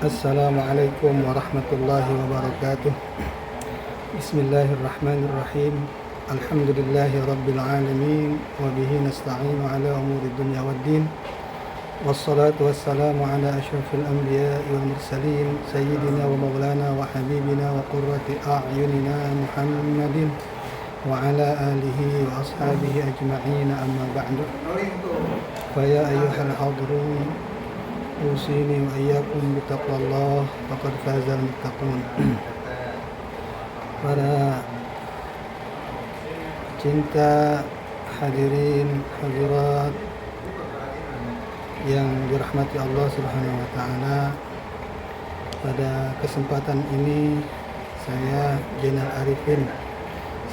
Assalamualaikum warahmatullahi wabarakatuh. Bismillahirrahmanirrahim. Alhamdulillahi rabbil alamin wa bihi nasta'inu ala umuri dunya waddin. Wassalatu wassalamu ala asyrafil anbiya'i wal mursalin sayyidina wa maulana wa habibina wa qurrati a'yunina Muhammadin wa ala alihi wa ashabihi ajma'in, amma ba'du. Fa ya ayyuhal hadirun, usini wa iyyakum bittaqwallah, faqad fazal muttaqun. Para cinta hadirin hadirat yang dirahmati Allah Subhanahu wa taala, pada kesempatan ini saya Jainal Arifin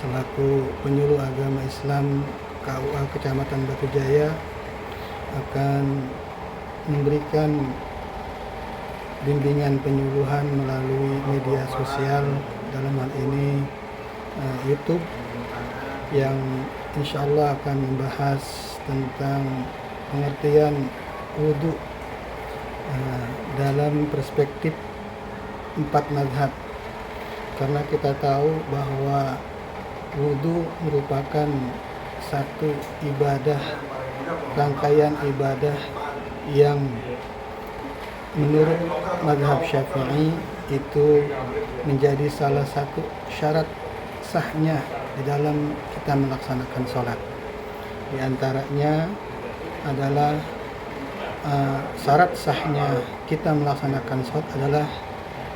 selaku penyuluh agama Islam KUA Kecamatan Batu Jaya akan memberikan bimbingan penyuluhan melalui media sosial, dalam hal ini YouTube, yang insya Allah akan membahas tentang pengertian wudhu dalam perspektif 4 mazhab. Karena kita tahu bahwa wudhu merupakan satu ibadah, rangkaian ibadah yang menurut mazhab Syafi'i itu menjadi salah satu syarat sahnya di dalam kita melaksanakan sholat. Di antaranya adalah syarat sahnya kita melaksanakan sholat adalah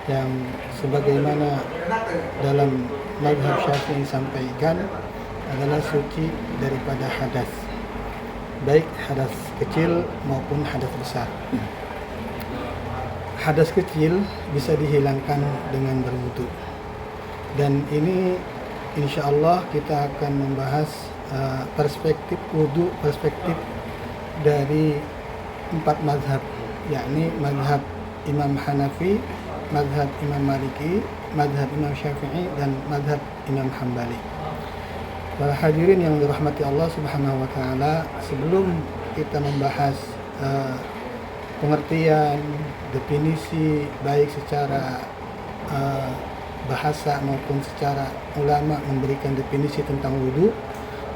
yang sebagaimana dalam mazhab Syafi'i sampaikan adalah suci daripada hadas, baik hadas kecil maupun hadas besar. Hadas kecil bisa dihilangkan dengan berwudu, dan ini insya Allah kita akan membahas perspektif wudu, perspektif dari 4 mazhab, yakni mazhab Imam Hanafi, mazhab Imam Maliki, mazhab Imam Syafi'i, dan mazhab Imam Hambali. Para hadirin yang dirahmati Allah Subhanahu wa taala, sebelum kita membahas pengertian, definisi baik secara bahasa maupun secara ulama memberikan definisi tentang wudhu,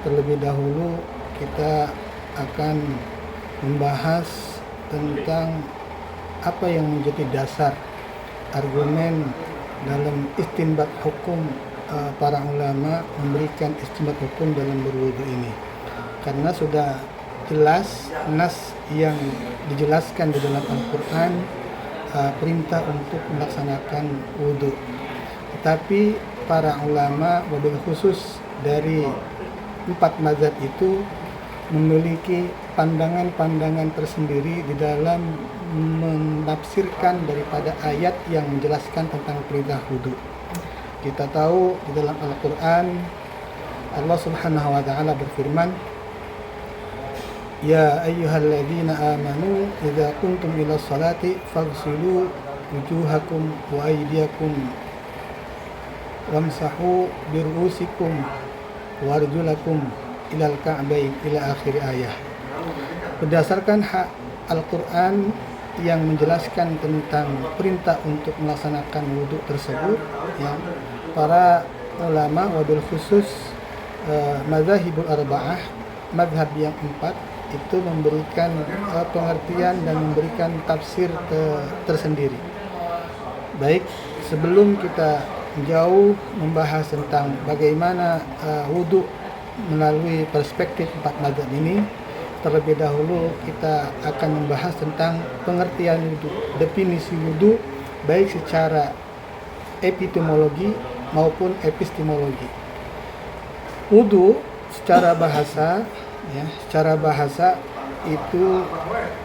terlebih dahulu kita akan membahas tentang apa yang menjadi dasar argumen dalam istinbat hukum para ulama memberikan istinbat hukum dalam berwudu ini. Karena sudah jelas nas yang dijelaskan di dalam Al-Quran perintah untuk melaksanakan wudu. Tetapi para ulama, wabil khusus dari 4 mazhab itu, memiliki pandangan-pandangan tersendiri di dalam menafsirkan daripada ayat yang menjelaskan tentang perintah wudu. Kita tahu di dalam Al-Quran Allah Subhanahu wa ta'ala berfirman, Ya ayyuhalladzina amanu idza kuntum ila sholati faghsilu wujuhakum wa aydiyakum wamsahu biru'usikum warjulakum ilal ka'bain, ila akhir ayah. Berdasarkan Al-Quran yang menjelaskan tentang perintah untuk melaksanakan wudhu tersebut, ya, para ulama wabil khusus mazahibul arba'ah, mazhab yang 4 itu memberikan pengertian dan memberikan tafsir tersendiri. Baik, sebelum kita jauh membahas tentang bagaimana wudhu melalui perspektif 4 mazhab ini, terlebih dahulu kita akan membahas tentang pengertian wudhu, definisi wudhu baik secara epistemologi maupun epistemologi. Wudhu secara bahasa, ya, secara bahasa itu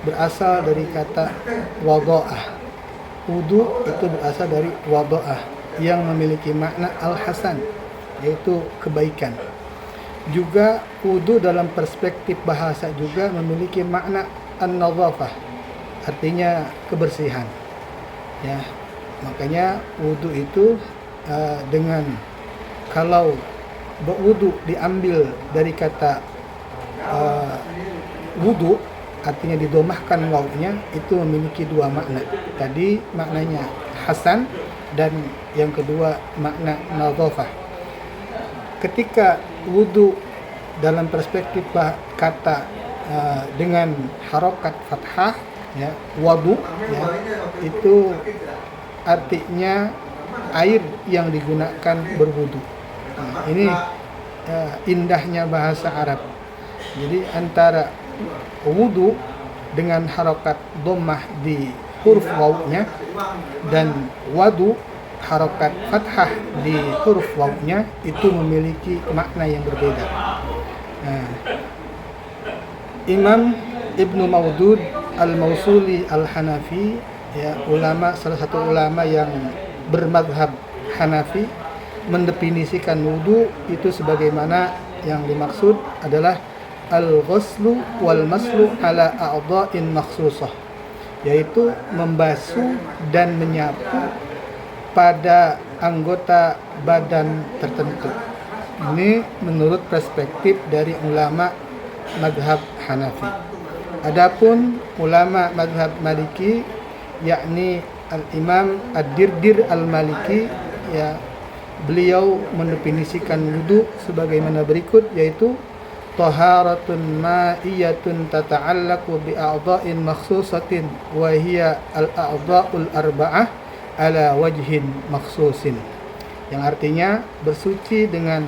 berasal dari kata wada'ah. Wudhu itu berasal dari wada'ah yang memiliki makna al-hasan, yaitu kebaikan. Juga wudhu dalam perspektif bahasa juga memiliki makna an-nadhafah, artinya kebersihan. Ya, makanya wudhu itu dengan kalau berwudhu diambil dari kata wudhu artinya didomahkan wawunya, itu memiliki dua makna. Tadi maknanya hasan, dan yang kedua makna nadhafah. Ketika wudu dalam perspektif kata dengan harokat fathah, ya, wadu, ya, itu artinya air yang digunakan berwudu. Ini indahnya bahasa Arab. Jadi antara wudu dengan harokat dhammah di huruf wawunya dan wadu harokat fathah di huruf wawunya itu memiliki makna yang berbeda. Imam Ibnu Maudud Al-Mausuli Al-Hanafi, ya, salah satu ulama yang bermadhab Hanafi, mendefinisikan wudu itu sebagaimana yang dimaksud adalah al-ghuslu wal maslu ala a'dha'in makhsusah, yaitu membasuh dan menyapu pada anggota badan tertentu. Ini menurut perspektif dari ulama madhab Hanafi. Adapun ulama madhab Maliki, yakni al-Imam Ad-Dirdir Al-Maliki, ya, beliau mendefinisikan wudu sebagaimana berikut, yaitu taharatun ma'iyatun tata'allaqu bi a'dha'in makhsusatin wa hiya al-a'dha'ul arba'ah ala wajhin makhsusin, yang artinya bersuci dengan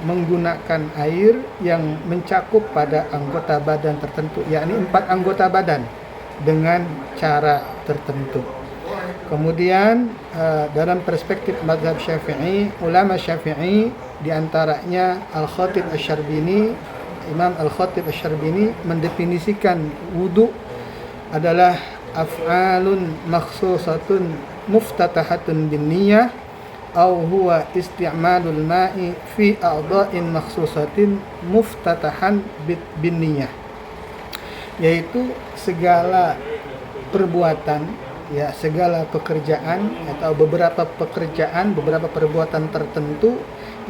menggunakan air yang mencakup pada anggota badan tertentu, yakni 4 anggota badan dengan cara tertentu. Kemudian dalam perspektif mazhab Syafi'i, ulama Syafi'i diantaranya Al-Khatib Asy-Syarbini, Imam Al-Khatib Asy-Syarbini mendefinisikan wudu adalah af'alun makhsusatun muftatahatun bin niyyah au huwa isti'malul ma'i fi a'dha'in makhsusatin muftatahan bin niyyah, yaitu segala perbuatan, ya, segala pekerjaan atau beberapa perbuatan tertentu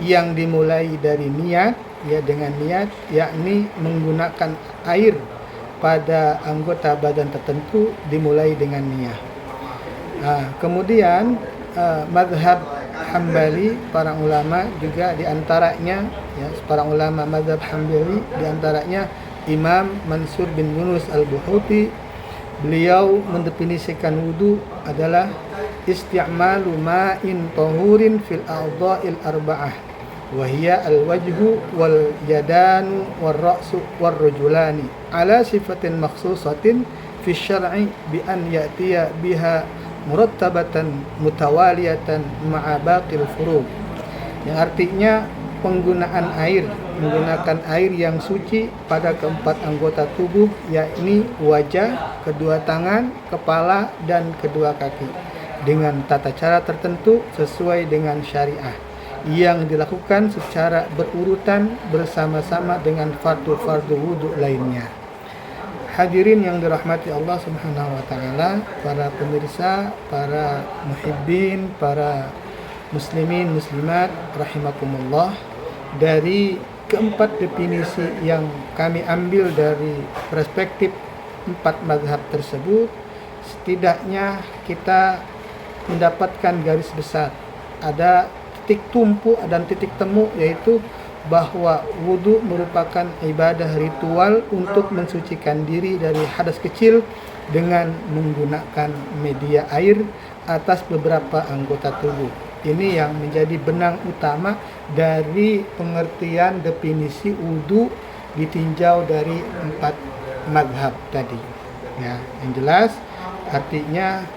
yang dimulai dari niat, ya, dengan niat, yakni menggunakan air pada anggota badan tertentu dimulai dengan niat. Kemudian mazhab Hambali, para ulama juga diantaranya, ya, para ulama mazhab Hambali diantaranya Imam Mansur bin Yunus Al-Buhuti, beliau mendefinisikan wudu adalah isti'malu ma'in tahurin fil a'dha'il arba'ah wa hiya al-wajhu wal yadanu wal ra'su wal rajulani ala sifatin makhsusatin fi syar'i bi an ya'tiya biha murattabatan mutawaliyatan ma'a baqil furu', yang artinya menggunakan air yang suci pada keempat anggota tubuh, yakni wajah, kedua tangan, kepala, dan kedua kaki, dengan tata cara tertentu sesuai dengan syariah yang dilakukan secara berurutan bersama-sama dengan fardu-fardu wudu lainnya. Hadirin yang dirahmati Allah Subhanahu wa taala, para pemirsa, para muhibbin, para muslimin muslimat rahimakumullah, dari keempat definisi yang kami ambil dari perspektif 4 mazhab tersebut, setidaknya kita mendapatkan garis besar, ada titik tumpu dan titik temu, yaitu bahwa wudu merupakan ibadah ritual untuk mensucikan diri dari hadas kecil dengan menggunakan media air atas beberapa anggota tubuh. Ini yang menjadi benang utama dari pengertian definisi wudu ditinjau dari 4 mazhab tadi. Ya, yang jelas artinya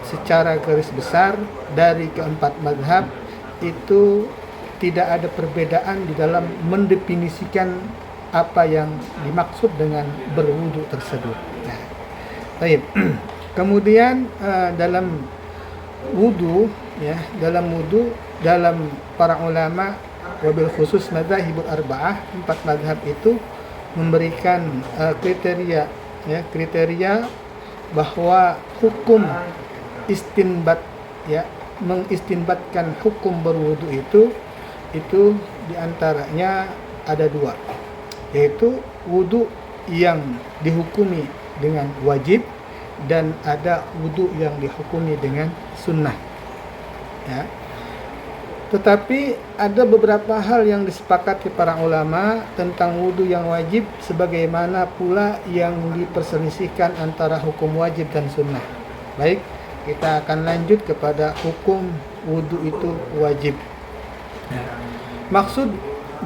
secara garis besar dari keempat mazhab itu tidak ada perbedaan di dalam mendefinisikan apa yang dimaksud dengan berwudu tersebut. Nah, baik. Kemudian dalam wudu, ya, dalam para ulama wabil khusus madzhabul arba'ah, 4 mazhab itu memberikan kriteria bahwa hukum istinbat, ya, mengistinbatkan hukum berwudu itu diantaranya ada 2, yaitu wudu yang dihukumi dengan wajib dan ada wudu yang dihukumi dengan sunnah. Ya. Tetapi ada beberapa hal yang disepakati para ulama tentang wudu yang wajib, sebagaimana pula yang diperselisihkan antara hukum wajib dan sunnah. Baik, kita akan lanjut kepada hukum wudu itu wajib. Maksud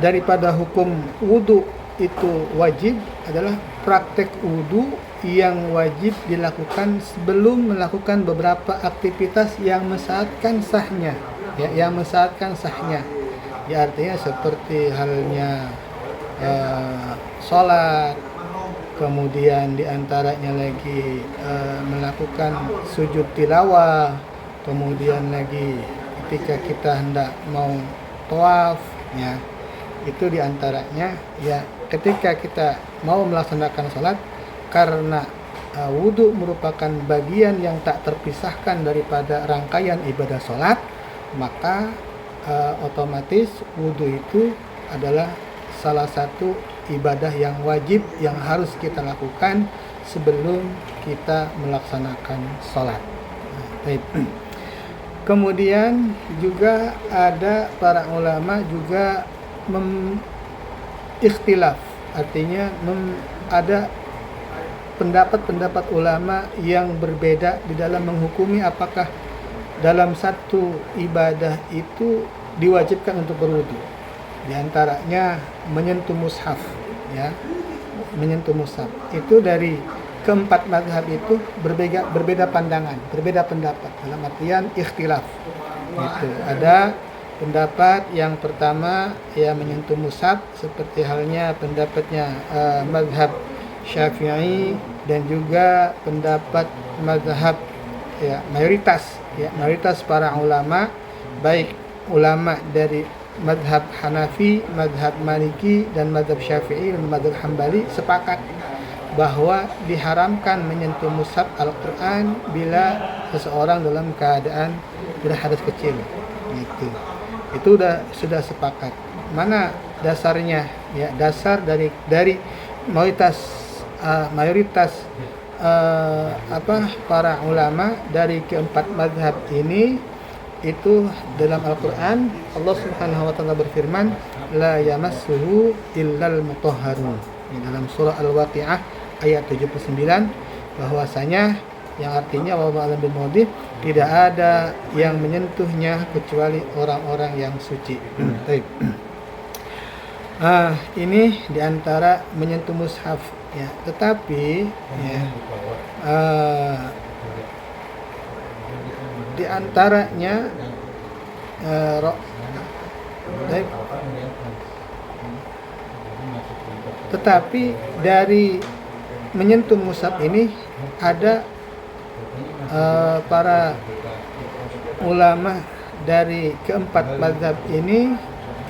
daripada hukum wudu itu wajib adalah praktek wudu yang wajib dilakukan sebelum melakukan beberapa aktivitas yang mensyaratkan sahnya. Ya, artinya seperti halnya sholat, kemudian diantaranya lagi melakukan sujud tilawah, kemudian lagi ketika kita hendak mau tawaf, ya, itu diantaranya ya ketika kita mau melaksanakan sholat, karena wudu merupakan bagian yang tak terpisahkan daripada rangkaian ibadah sholat, maka otomatis wudu itu adalah salah satu ibadah yang wajib yang harus kita lakukan sebelum kita melaksanakan sholat. Kemudian juga ada para ulama juga ikhtilaf, artinya ada pendapat-pendapat ulama yang berbeda di dalam menghukumi apakah dalam satu ibadah itu diwajibkan untuk berwudu. Di antaranya menyentuh mushaf, ya. Menyentuh mushaf. Itu dari keempat mazhab itu berbeda pandangan, berbeda pendapat dalam artian ikhtilaf. Itu ada pendapat yang pertama ya menyentuh mushaf seperti halnya pendapatnya mazhab Syafi'i dan juga pendapat mazhab ya mayoritas para ulama, baik ulama dari mazhab Hanafi, mazhab Maliki dan mazhab Syafi'i dan mazhab Hambali sepakat bahwa diharamkan menyentuh mushaf Al-Quran bila seseorang dalam keadaan berhadas kecil. Itu sudah sepakat. Mana dasarnya? Ya, dasar dari mayoritas para ulama dari keempat mazhab ini itu dalam Al-Quran Allah Subhanahu wa taala berfirman la yamassuhu illal mutahharun. Dalam surah Al-Waqiah ayat 79 bahwasanya yang artinya wallahu a'lam bishawab, tidak ada yang menyentuhnya kecuali orang-orang yang suci. Baik. Ini diantara menyentuh mushaf ya, tetapi ya, diantaranya tetapi dari menyentuh mushaf ini ada para ulama dari keempat mazhab ini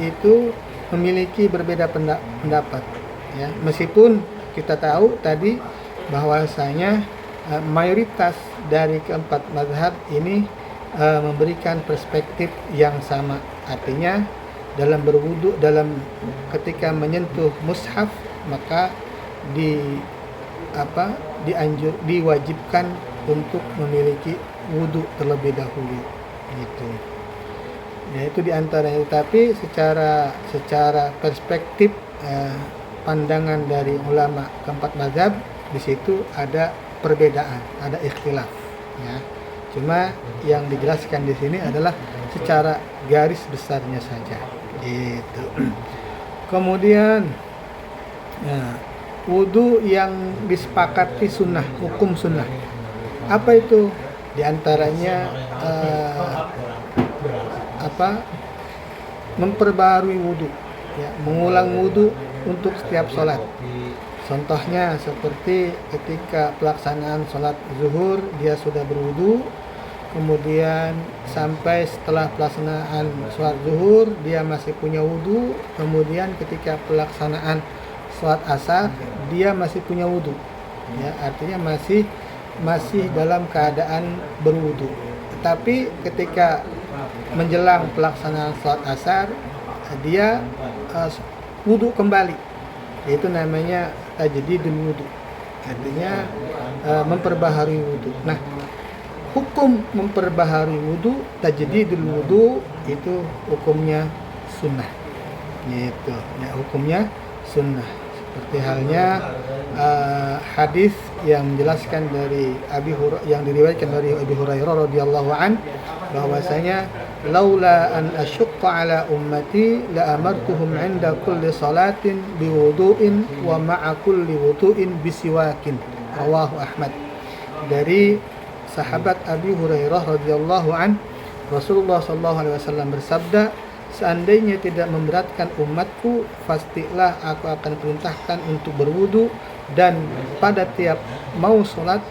itu memiliki berbeda pendapat ya, meskipun kita tahu tadi bahwasanya mayoritas dari keempat mazhab ini memberikan perspektif yang sama, artinya dalam berwudu, dalam ketika menyentuh mushaf maka diwajibkan untuk memiliki wudu terlebih dahulu gitu. Ya, itu diantaranya. Tapi secara perspektif pandangan dari ulama keempat mazhab di situ ada perbedaan, ada ikhtilaf. Ya. Cuma yang dijelaskan di sini adalah secara garis besarnya saja. Gitu. Kemudian, wudu yang disepakati sunnah, hukum sunnah. Apa itu? Di antaranya memperbarui wudu, ya, mengulang wudu untuk setiap sholat. Contohnya seperti ketika pelaksanaan sholat zuhur dia sudah berwudu, kemudian sampai setelah pelaksanaan sholat zuhur dia masih punya wudu, kemudian ketika pelaksanaan sholat asar dia masih punya wudu, ya, artinya masih dalam keadaan berwudu. Tetapi ketika menjelang pelaksanaan sholat asar dia wudu kembali, itu namanya tajdidul wudu. Artinya memperbaharui wudu. Nah, hukum memperbaharui wudu, tajdidul wudu itu hukumnya sunnah. Gitu. Ya, hukumnya sunnah. Seperti halnya hadis yang menjelaskan dari yang diriwayatkan dari Abi Hurairah radhiyallahu an, bahwasanya laula an asyqa ala ummati la amartuhum 'inda kulli salatin biwudu'in wa ma'a kulli wudu'in bisiwakin. Rawahu Ahmad. Dari sahabat Abi Hurairah radhiyallahu an, Rasulullah sallallahu alaihi wasallam bersabda, seandainya tidak memberatkan umatku, pastilah aku akan perintahkan untuk berwudu dan pada tiap mau sholat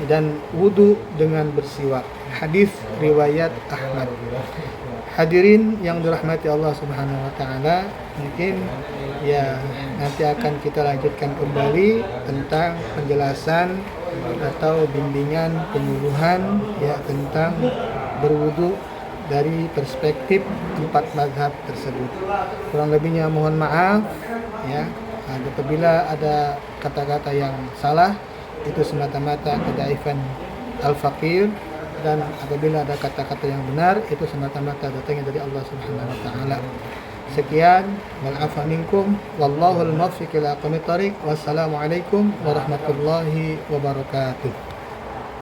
dan wudu dengan bersiwak. Hadis riwayat Ahmad. Hadirin yang dirahmati Allah Subhanahu wa taala, mungkin ya nanti akan kita lanjutkan kembali tentang penjelasan atau bimbingan penyuluhan ya tentang berwudu dari perspektif 4 mazhab tersebut. Kurang lebihnya mohon maaf ya, apabila ada kata-kata yang salah itu semata-mata kedaifan al-faqir, dan apabila ada kata-kata yang benar itu semata-mata datangnya dari Allah Subhanahu wa taala. Sekian, wal afa minkum wallahu al-muwaffiq ila aqwamit thariq. Wassalamualaikum warahmatullahi wabarakatuh.